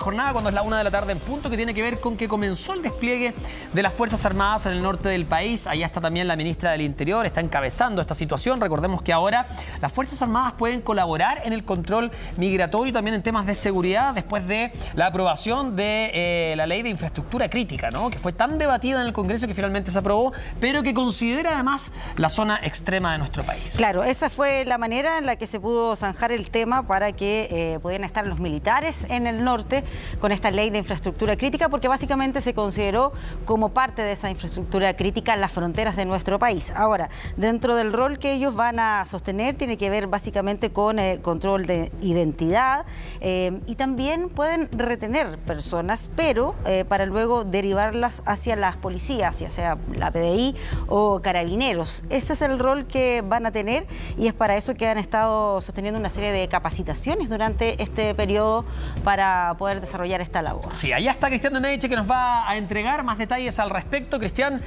Jornada cuando es la 1 de la tarde en punto, que tiene que ver con que comenzó el despliegue de las Fuerzas Armadas en el norte del país. Allá está también la ministra del Interior, está encabezando esta situación. Recordemos que ahora las Fuerzas Armadas pueden colaborar en el control migratorio y también en temas de seguridad después de la aprobación de la ley de infraestructura crítica, ¿no? Que fue tan debatida en el Congreso que finalmente se aprobó, pero que considera además la zona extrema de nuestro país. Claro, esa fue la manera en la que se pudo zanjar el tema para que pudieran estar los militares en el norte con esta ley de infraestructura crítica, porque básicamente se consideró como parte de esa infraestructura crítica las fronteras de nuestro país. Ahora, dentro del rol que ellos van a sostener, tiene que ver básicamente con control de identidad y también pueden retener personas, pero para luego derivarlas hacia las policías, ya sea la PDI o carabineros. Ese es el rol que van a tener y es para eso que han estado sosteniendo una serie de capacitaciones durante este periodo para poder desarrollar esta labor. Sí, allá está Cristian de Medici que nos va a entregar más detalles al respecto. Cristian,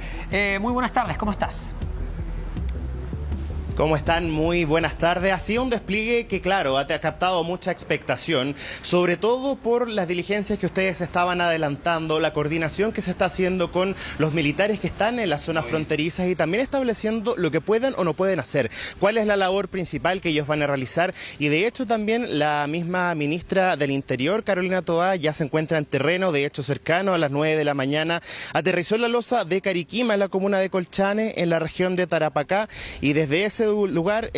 muy buenas tardes, ¿cómo estás? ¿Cómo están? Muy buenas tardes. Ha sido un despliegue que, claro, ha captado mucha expectación, sobre todo por las diligencias que ustedes estaban adelantando, la coordinación que se está haciendo con los militares que están en las zonas fronterizas y también estableciendo lo que pueden o no pueden hacer, cuál es la labor principal que ellos van a realizar. Y de hecho también la misma ministra del Interior, Carolina Toá, ya se encuentra en terreno, de hecho cercano a las 9 de la mañana, aterrizó en la losa de Cariquima, en la comuna de Colchane, en la región de Tarapacá, y desde ese lugar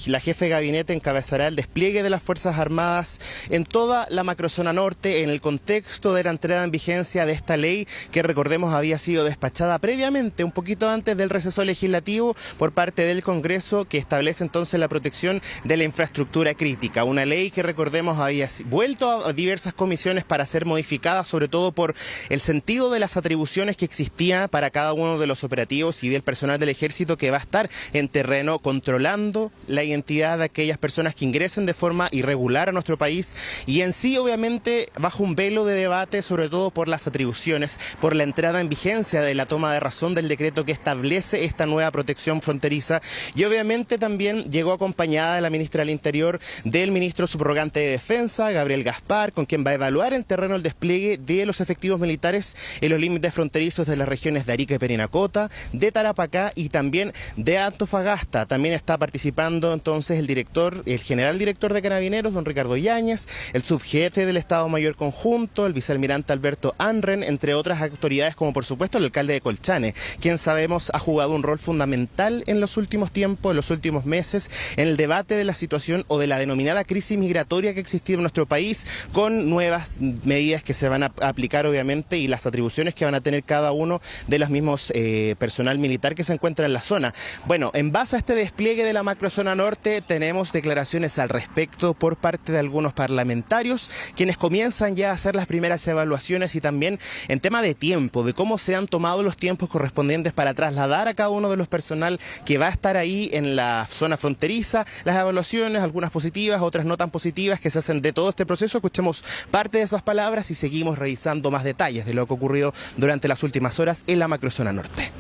la jefe de gabinete encabezará el despliegue de las Fuerzas Armadas en toda la macrozona norte en el contexto de la entrada en vigencia de esta ley que, recordemos, había sido despachada previamente, un poquito antes del receso legislativo por parte del Congreso, que establece entonces la protección de la infraestructura crítica, una ley que, recordemos, había vuelto a diversas comisiones para ser modificada, sobre todo por el sentido de las atribuciones que existía para cada uno de los operativos y del personal del ejército que va a estar en terreno controlando la identidad de aquellas personas que ingresen de forma irregular a nuestro país y en sí, obviamente, bajo un velo de debate, sobre todo por las atribuciones, por la entrada en vigencia de la toma de razón del decreto que establece esta nueva protección fronteriza, y obviamente también llegó acompañada de la ministra del Interior, del ministro subrogante de Defensa, Gabriel Gaspar, con quien va a evaluar en terreno el despliegue de los efectivos militares en los límites fronterizos de las regiones de Arica y Parinacota, de Tarapacá y también de Antofagasta. También está participando entonces el general director de Carabineros, don Ricardo Yáñez, el subjefe del Estado Mayor Conjunto, el vicealmirante Alberto Anren, entre otras autoridades, como por supuesto el alcalde de Colchane, quien sabemos ha jugado un rol fundamental en los últimos tiempos, en los últimos meses, en el debate de la situación o de la denominada crisis migratoria que ha existido en nuestro país, con nuevas medidas que se van a aplicar, obviamente, y las atribuciones que van a tener cada uno de los mismos personal militar que se encuentra en la zona. Bueno, en base a este despliegue de la macrozona norte, tenemos declaraciones al respecto por parte de algunos parlamentarios, quienes comienzan ya a hacer las primeras evaluaciones y también en tema de tiempo, de cómo se han tomado los tiempos correspondientes para trasladar a cada uno de los personal que va a estar ahí en la zona fronteriza, las evaluaciones, algunas positivas, otras no tan positivas, que se hacen de todo este proceso. Escuchemos parte de esas palabras y seguimos revisando más detalles de lo que ha ocurrido durante las últimas horas en la macrozona norte.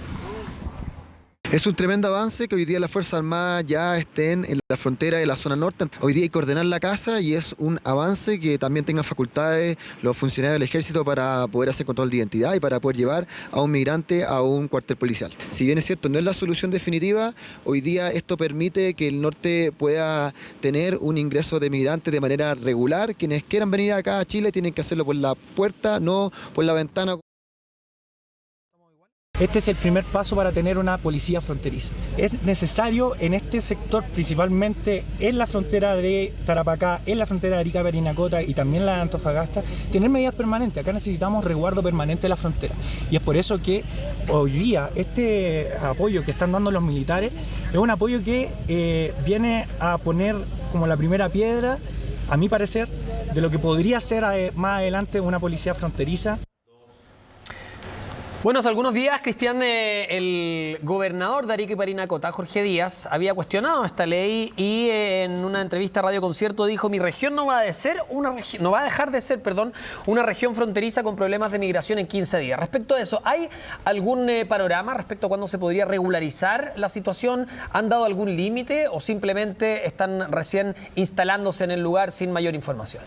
Es un tremendo avance que hoy día las Fuerzas Armadas ya estén en la frontera de la zona norte. Hoy día hay que ordenar la casa y es un avance que también tengan facultades los funcionarios del ejército para poder hacer control de identidad y para poder llevar a un migrante a un cuartel policial. Si bien es cierto, no es la solución definitiva, hoy día esto permite que el norte pueda tener un ingreso de migrantes de manera regular. Quienes quieran venir acá a Chile tienen que hacerlo por la puerta, no por la ventana. Este es el primer paso para tener una policía fronteriza. Es necesario en este sector, principalmente en la frontera de Tarapacá, en la frontera de Arica, Parinacota y también la de Antofagasta, tener medidas permanentes. Acá necesitamos resguardo permanente de la frontera. Y es por eso que hoy día este apoyo que están dando los militares es un apoyo que viene a poner como la primera piedra, a mi parecer, de lo que podría ser más adelante una policía fronteriza. Bueno, hace algunos días, Cristian, el gobernador de Arica y Parinacota, Jorge Díaz, había cuestionado esta ley y en una entrevista a Radio Concierto dijo: mi región no va a dejar de ser una región fronteriza con problemas de migración en 15 días. Respecto a eso, ¿hay algún panorama respecto a cuándo se podría regularizar la situación? ¿Han dado algún límite o simplemente están recién instalándose en el lugar sin mayor información?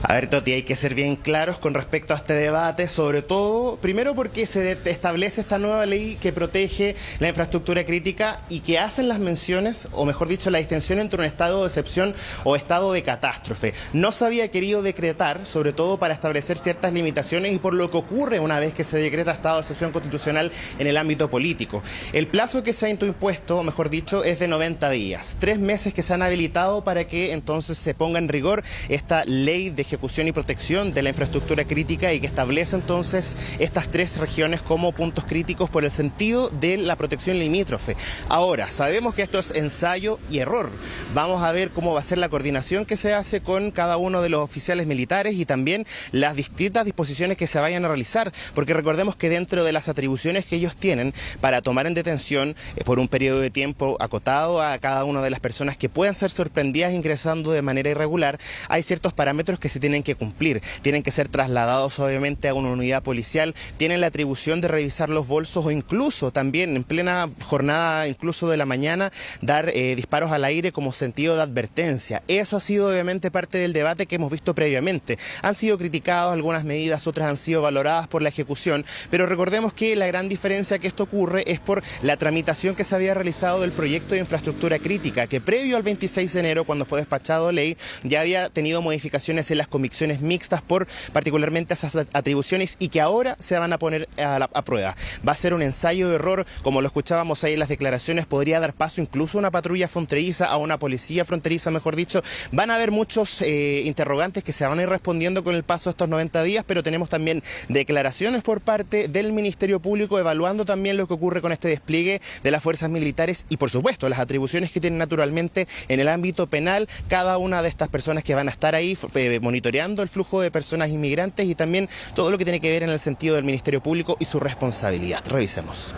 A ver, Toti, hay que ser bien claros con respecto a este debate, sobre todo, primero porque se establece esta nueva ley que protege la infraestructura crítica y que hacen las menciones, o mejor dicho, la distinción entre un estado de excepción o estado de catástrofe. No se había querido decretar, sobre todo para establecer ciertas limitaciones y por lo que ocurre una vez que se decreta estado de excepción constitucional en el ámbito político. El plazo que se ha impuesto, o mejor dicho, es de 90 días. 3 meses que se han habilitado para que entonces se ponga en rigor esta ley de ejecución y protección de la infraestructura crítica y que establece entonces estas 3 regiones como puntos críticos por el sentido de la protección limítrofe. Ahora, sabemos que esto es ensayo y error. Vamos a ver cómo va a ser la coordinación que se hace con cada uno de los oficiales militares y también las distintas disposiciones que se vayan a realizar, porque recordemos que dentro de las atribuciones que ellos tienen para tomar en detención por un periodo de tiempo acotado a cada una de las personas que puedan ser sorprendidas ingresando de manera irregular, hay ciertos parámetros que se tienen que cumplir. Tienen que ser trasladados obviamente a una unidad policial, tienen la atribución de revisar los bolsos o incluso también en plena jornada incluso de la mañana dar disparos al aire como sentido de advertencia. Eso ha sido obviamente parte del debate que hemos visto previamente. Han sido criticados algunas medidas, otras han sido valoradas por la ejecución, pero recordemos que la gran diferencia que esto ocurre es por la tramitación que se había realizado del proyecto de infraestructura crítica, que previo al 26 de enero, cuando fue despachado ley, ya había tenido modificaciones en las comisiones mixtas por particularmente esas atribuciones y que ahora se van a poner a prueba. Va a ser un ensayo de error, como lo escuchábamos ahí en las declaraciones, podría dar paso incluso a una patrulla fronteriza, a una policía fronteriza, mejor dicho. Van a haber muchos interrogantes que se van a ir respondiendo con el paso de estos 90 días, pero tenemos también declaraciones por parte del Ministerio Público evaluando también lo que ocurre con este despliegue de las fuerzas militares y por supuesto las atribuciones que tienen naturalmente en el ámbito penal cada una de estas personas que van a estar ahí monitoreando el flujo de personas inmigrantes y también todo lo que tiene que ver en el sentido del Ministerio Público y su responsabilidad. Revisemos.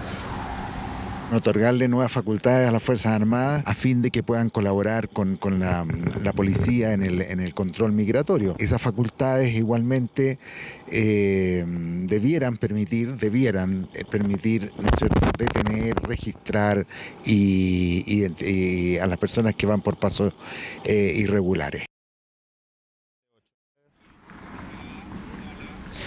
Otorgarle nuevas facultades a las Fuerzas Armadas a fin de que puedan colaborar con la policía en el control migratorio. Esas facultades igualmente debieran permitir, ¿no es cierto?, detener, registrar y a las personas que van por pasos irregulares.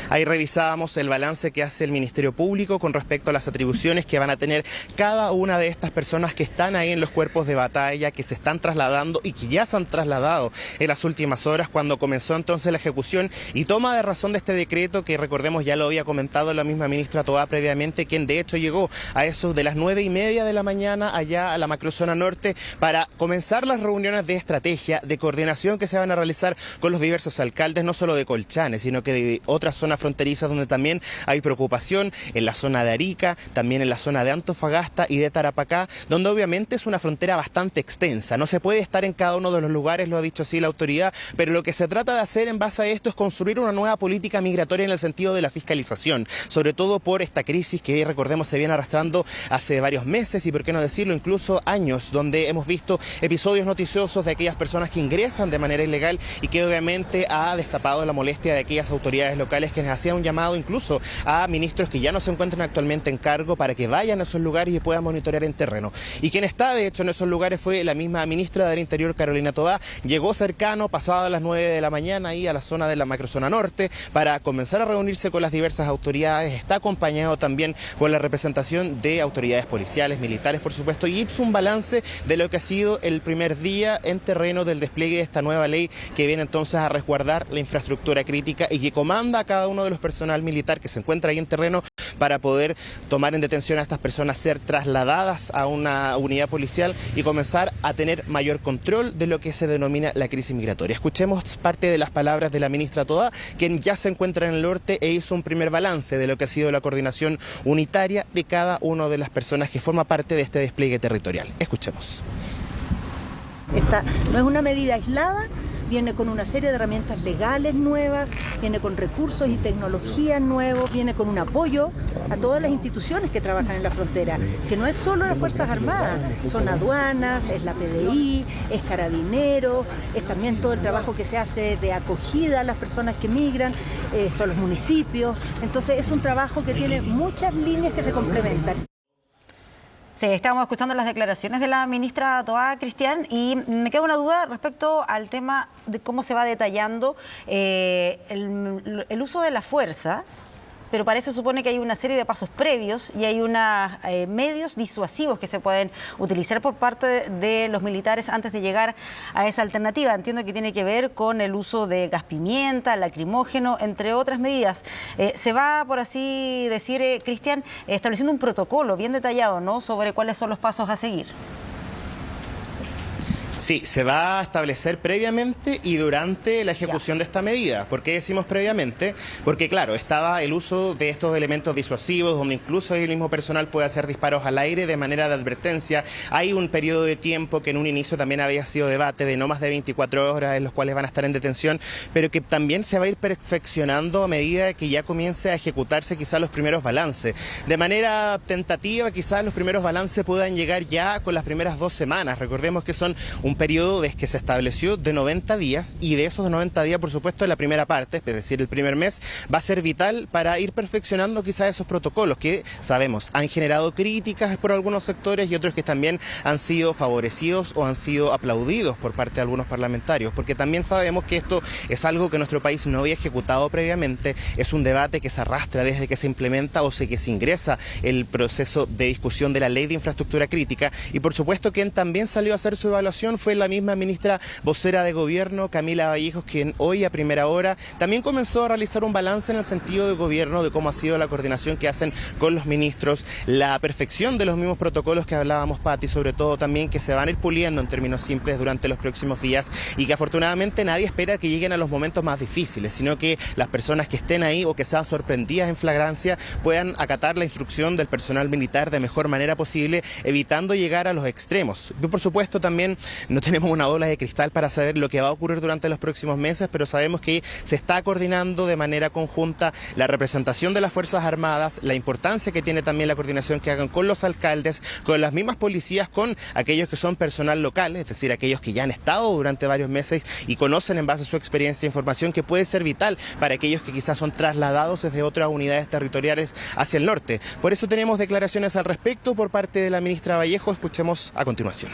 Ahí revisábamos el balance que hace el Ministerio Público con respecto a las atribuciones que van a tener cada una de estas personas que están ahí en los cuerpos de batalla, que se están trasladando y que ya se han trasladado en las últimas horas cuando comenzó entonces la ejecución y toma de razón de este decreto que recordemos ya lo había comentado la misma ministra Toá previamente, quien de hecho llegó a eso de las 9:30 de la mañana allá a la macrozona norte para comenzar las reuniones de estrategia, de coordinación que se van a realizar con los diversos alcaldes, no solo de Colchane, sino que de otras zonas fronterizas donde también hay preocupación, en la zona de Arica, también en la zona de Antofagasta y de Tarapacá, donde obviamente es una frontera bastante extensa. No se puede estar en cada uno de los lugares, lo ha dicho así la autoridad, pero lo que se trata de hacer en base a esto es construir una nueva política migratoria en el sentido de la fiscalización, sobre todo por esta crisis que recordemos se viene arrastrando hace varios meses y por qué no decirlo incluso años, donde hemos visto episodios noticiosos de aquellas personas que ingresan de manera ilegal y que obviamente ha destapado la molestia de aquellas autoridades locales que hacía un llamado incluso a ministros que ya no se encuentran actualmente en cargo para que vayan a esos lugares y puedan monitorear en terreno. Y quien está de hecho en esos lugares fue la misma ministra del Interior, Carolina Toá. Llegó cercano, pasadas las 9 de la mañana, ahí a la zona de la macrozona norte para comenzar a reunirse con las diversas autoridades. Está acompañado también con la representación de autoridades policiales, militares por supuesto, y hizo un balance de lo que ha sido el primer día en terreno del despliegue de esta nueva ley que viene entonces a resguardar la infraestructura crítica y que comanda a cada uno de los personal militar que se encuentra ahí en terreno para poder tomar en detención a estas personas, ser trasladadas a una unidad policial y comenzar a tener mayor control de lo que se denomina la crisis migratoria. Escuchemos parte de las palabras de la ministra Toá, quien ya se encuentra en el norte e hizo un primer balance de lo que ha sido la coordinación unitaria de cada una de las personas que forma parte de este despliegue territorial. Escuchemos. Esta no es una medida aislada, viene con una serie de herramientas legales nuevas, viene con recursos y tecnologías nuevos, viene con un apoyo a todas las instituciones que trabajan en la frontera, que no es solo las Fuerzas Armadas, son aduanas, es la PDI, es Carabineros, es también todo el trabajo que se hace de acogida a las personas que migran, son los municipios. Entonces es un trabajo que tiene muchas líneas que se complementan. Sí, estábamos escuchando las declaraciones de la ministra Toá, Cristian, y me queda una duda respecto al tema de cómo se va detallando el uso de la fuerza. Pero para eso supone que hay una serie de pasos previos y hay unos medios disuasivos que se pueden utilizar por parte de los militares antes de llegar a esa alternativa. Entiendo que tiene que ver con el uso de gas pimienta, lacrimógeno, entre otras medidas. Se va, por así decir, Cristian, estableciendo un protocolo bien detallado, ¿no?, sobre cuáles son los pasos a seguir. Sí, se va a establecer previamente y durante la ejecución de esta medida. ¿Por qué decimos previamente? Porque, claro, estaba el uso de estos elementos disuasivos, donde incluso el mismo personal puede hacer disparos al aire de manera de advertencia. Hay un periodo de tiempo que en un inicio también había sido debate de no más de 24 horas en los cuales van a estar en detención, pero que también se va a ir perfeccionando a medida que ya comience a ejecutarse quizás los primeros balances. De manera tentativa, quizás los primeros balances puedan llegar ya con las primeras 2 semanas. Recordemos que son un periodo que se estableció de 90 días y de esos 90 días, por supuesto, la primera parte, es decir, el primer mes, va a ser vital para ir perfeccionando quizás esos protocolos que sabemos han generado críticas por algunos sectores y otros que también han sido favorecidos o han sido aplaudidos por parte de algunos parlamentarios, porque también sabemos que esto es algo que nuestro país no había ejecutado previamente, es un debate que se arrastra desde que se implementa o que se ingresa el proceso de discusión de la Ley de Infraestructura Crítica y por supuesto quien también salió a hacer su evaluación fue la misma ministra vocera de Gobierno, Camila Vallejos, quien hoy a primera hora también comenzó a realizar un balance en el sentido de gobierno, de cómo ha sido la coordinación que hacen con los ministros, la perfección de los mismos protocolos que hablábamos, Pati, sobre todo también que se van a ir puliendo en términos simples durante los próximos días y que afortunadamente nadie espera que lleguen a los momentos más difíciles, sino que las personas que estén ahí o que sean sorprendidas en flagrancia puedan acatar la instrucción del personal militar de mejor manera posible, evitando llegar a los extremos. Y por supuesto también no tenemos una bola de cristal para saber lo que va a ocurrir durante los próximos meses, pero sabemos que se está coordinando de manera conjunta la representación de las Fuerzas Armadas, la importancia que tiene también la coordinación que hagan con los alcaldes, con las mismas policías, con aquellos que son personal local, es decir, aquellos que ya han estado durante varios meses y conocen en base a su experiencia e información que puede ser vital para aquellos que quizás son trasladados desde otras unidades territoriales hacia el norte. Por eso tenemos declaraciones al respecto por parte de la ministra Vallejo. Escuchemos a continuación.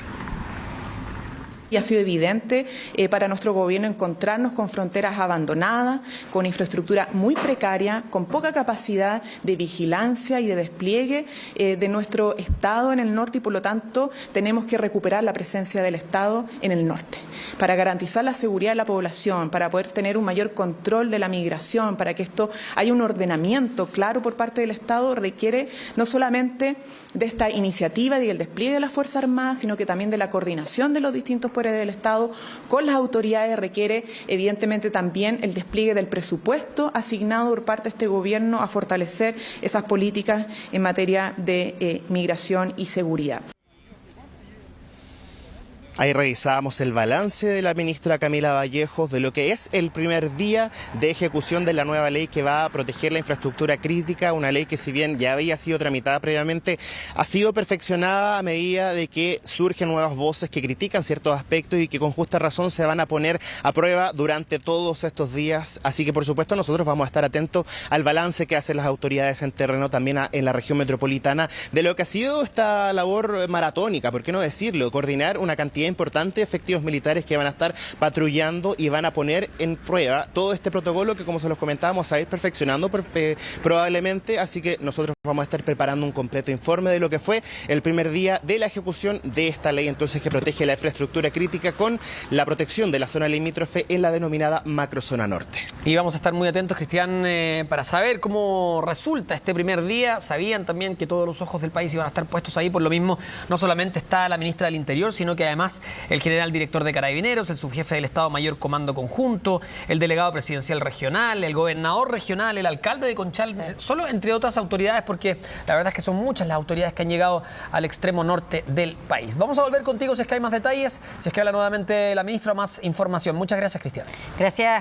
Y ha sido evidente para nuestro gobierno encontrarnos con fronteras abandonadas, con infraestructura muy precaria, con poca capacidad de vigilancia y de despliegue de nuestro Estado en el norte y por lo tanto tenemos que recuperar la presencia del Estado en el norte para garantizar la seguridad de la población, para poder tener un mayor control de la migración, para que esto haya un ordenamiento claro por parte del Estado, requiere no solamente de esta iniciativa y del despliegue de las Fuerzas Armadas, sino que también de la coordinación de los distintos poderes del Estado con las autoridades, requiere evidentemente también el despliegue del presupuesto asignado por parte de este gobierno a fortalecer esas políticas en materia de migración y seguridad. Ahí revisábamos el balance de la ministra Camila Vallejos de lo que es el primer día de ejecución de la nueva ley que va a proteger la infraestructura crítica, una ley que si bien ya había sido tramitada previamente, ha sido perfeccionada a medida de que surgen nuevas voces que critican ciertos aspectos y que con justa razón se van a poner a prueba durante todos estos días. Así que por supuesto nosotros vamos a estar atentos al balance que hacen las autoridades en terreno también en la región metropolitana de lo que ha sido esta labor maratónica, ¿por qué no decirlo? Coordinar una cantidad importante de efectivos militares que van a estar patrullando y van a poner en prueba todo este protocolo que, como se los comentábamos, a ir perfeccionando probablemente, así que nosotros vamos a estar preparando un completo informe de lo que fue el primer día de la ejecución de esta ley entonces que protege la infraestructura crítica con la protección de la zona limítrofe en la denominada macrozona norte. Y vamos a estar muy atentos, Cristian, para saber cómo resulta este primer día. Sabían también que todos los ojos del país iban a estar puestos ahí, por lo mismo no solamente está la ministra del Interior, sino que además el general director de Carabineros, el subjefe del Estado Mayor Comando Conjunto, el delegado presidencial regional, el gobernador regional, el alcalde de Conchal, solo entre otras autoridades, porque la verdad es que son muchas las autoridades que han llegado al extremo norte del país. Vamos a volver contigo si es que hay más detalles, si es que habla nuevamente la ministra, más información. Muchas gracias, Cristian. Gracias.